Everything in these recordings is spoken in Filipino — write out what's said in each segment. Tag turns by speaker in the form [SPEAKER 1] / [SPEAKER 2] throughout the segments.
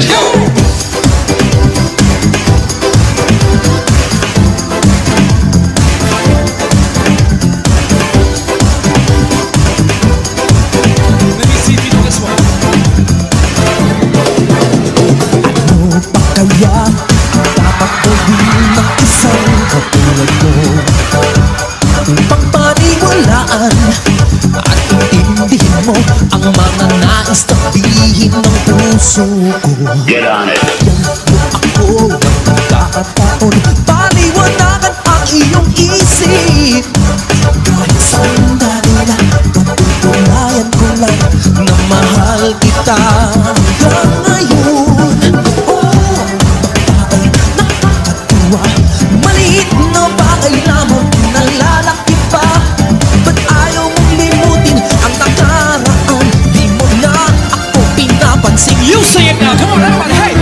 [SPEAKER 1] Let's go!
[SPEAKER 2] Let me see if you know this one.
[SPEAKER 3] Ano pa kaya ang dapat gawin ng isang katulad mo upang paniwalaan at intindihin mo ang mga nais sabihin ng puso ko?
[SPEAKER 1] Get on it.
[SPEAKER 3] Ako ng pagkakataon, paliwanagan ang iyong isip. Kahit sandali lang, patutunayan ko lang na mahal kita hanggang ngayon. Oh, bagay nakakatuwa, maliit na bagay lamang nalalaki pa. Ba't ayaw mong limutin ang nakaraan? Di mo na ako pinapansin.
[SPEAKER 2] You sing it now. Come on, everybody. Hey.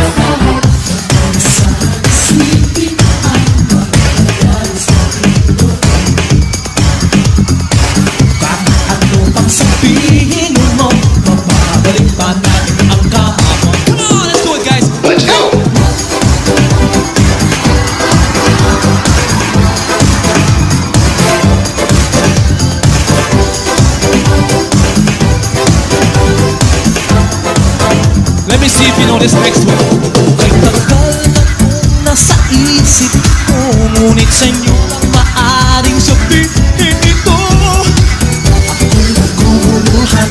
[SPEAKER 3] Ano pang sabihin mo, mababalik pa natin ang kahapon.
[SPEAKER 2] Come on, let's do it, guys.
[SPEAKER 1] Let's go!
[SPEAKER 2] Let me see if you know this next one.
[SPEAKER 3] Kay tagal na nasa isip ko, ngunit sa inyo lang maaring sabihin ito. Ako'y naguguluhan